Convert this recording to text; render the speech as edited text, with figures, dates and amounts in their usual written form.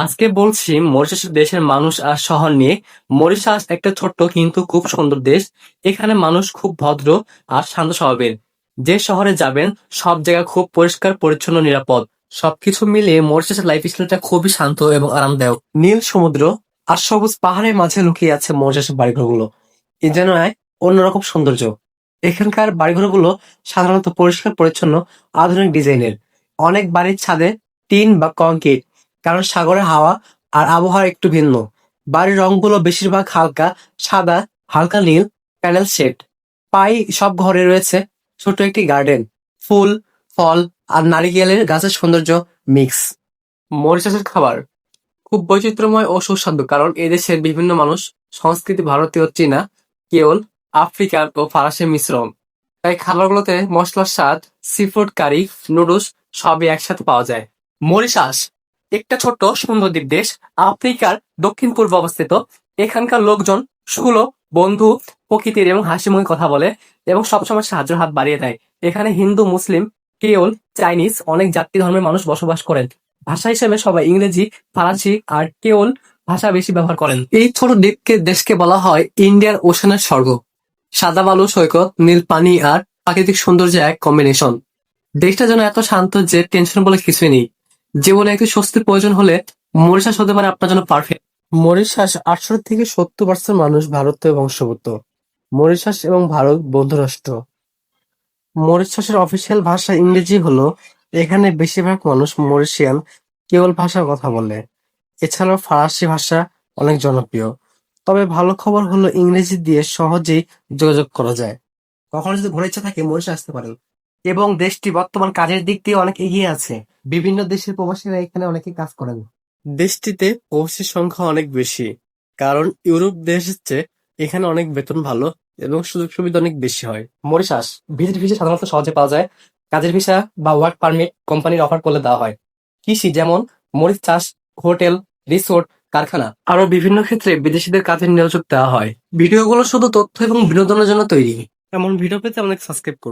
আজকে বলছি মরিশাস দেশের মানুষ আর শহর নিয়ে। মরিশাস একটা ছোট্ট কিন্তু খুব সুন্দর দেশ। এখানে মানুষ খুব ভদ্র আর শান্ত স্বভাবের। যে শহরে যাবেন সব জায়গা খুব পরিষ্কার পরিচ্ছন্ন নিরাপদ। সবকিছু মিলিয়ে মরিশাসের লাইফ স্টাইলটা খুবই শান্ত এবং আরামদায়ক। নীল সমুদ্র আর সবুজ পাহাড়ের মাঝে লুকিয়ে আছে মরিশাসের বাড়িঘরগুলো। এ যেন এক অন্যরকম সৌন্দর্য। এখানকার বাড়িঘরগুলো সাধারণত পরিষ্কার পরিচ্ছন্ন, আধুনিক ডিজাইনের। অনেক বাড়ির ছাদে টিন বা কংক্রিট, কারণ সাগরের হাওয়া আর আবহাওয়া একটু ভিন্ন। বাড়ির রংগুলো বেশিরভাগ হালকা সাদা, হালকা নীল, প্যানেল শেড। সব ঘরে রয়েছে ছোট একটি গার্ডেন, ফুল, ফল আর নারিকেলের গাছের সৌন্দর্য মিক্স। মরিশাসের খাবার খুব বৈচিত্র্যময় ও সুস্বাদু, কারণ এদেশের বিভিন্ন মানুষ সংস্কৃতি ভারতীয়, চীনা, কেরল, আফ্রিকান ও ফরাসি মিশ্রণ। তাই খাবারগুলোতে মশলার স্বাদ, সিফুড কারি, নুডলস সবই একসাথে পাওয়া যায়। মরিশাস একটা ছোট্ট সুন্দর দ্বীপ দেশ, আফ্রিকার দক্ষিণ পূর্বে অবস্থিত। এখানকার লোকজন সুলভ, বন্ধু প্রকৃতির এবং হাসি মুখে কথা বলে এবং সবসময় সাহায্যের হাত বাড়িয়ে দেয়। এখানে হিন্দু, মুসলিম, কেরল, চাইনিজ অনেক জাতি ধর্মের মানুষ বসবাস করেন। ভাষা হিসেবে সবাই ইংরেজি, ফরাসি আর কেরল ভাষা বেশি ব্যবহার করেন। এই ছোট দ্বীপকে দেশকে বলা হয় ইন্ডিয়ার ওশানের স্বর্গ। সাদা বালু সৈকত, নীল পানি আর প্রাকৃতিক সৌন্দর্যের এক কম্বিনেশন। দেশটা যেন এত শান্ত যে টেনশন বলে কিছুই নেই। জীবনে একটু স্বস্তির প্রয়োজন হলে মরিশাস হতে পারে আপনার জন্য পারফেক্ট। মরিশাস 68 থেকে 70% মানুষ ভারতীয় বংশোদ্ভূত। মরিশাস এবং ভারত বন্ধু রাষ্ট্র। মরিশাসের অফিসিয়াল ভাষা ইংরেজি হলো। এখানে বেশিরভাগ মানুষ মরিশিয়ান কেবল ভাষার কথা বলে। এছাড়াও ফরাসি ভাষা অনেক জনপ্রিয়। তবে ভালো খবর হলো ইংরেজি দিয়ে সহজেই যোগাযোগ করা যায়। কখনো যদি ঘোরার ইচ্ছা থাকে মরিশাস আসতে পারেন। এবং দেশটি বর্তমান কাজের দিক দিয়ে অনেক এগিয়ে আছে। বিভিন্ন দেশের প্রবাসীরা এখানে অনেকে কাজ করেন। দেশটিতে প্রবাসীর সংখ্যা অনেক বেশি, কারণ ইউরোপ দেশের চেয়ে এখানে অনেক বেতন ভালো এবং সুযোগ সুবিধা অনেক বেশি হয়। মরিশাস ভিজিট ভিসা সাধারণত সহজে পাওয়া যায়। কাজের ভিসা বা ওয়ার্ক পারমিট কোম্পানির অফার করলে দেওয়া হয়। কৃষি যেমন মরিচ চাষ, হোটেল, রিসোর্ট, কারখানা আরো বিভিন্ন ক্ষেত্রে বিদেশিদের কাজের নিয়োগ দেওয়া হয়। ভিডিওগুলো শুধু তথ্য এবং বিনোদনের জন্য তৈরি। এমন ভিডিও পেতে অনেক সাবস্ক্রাইব করুন।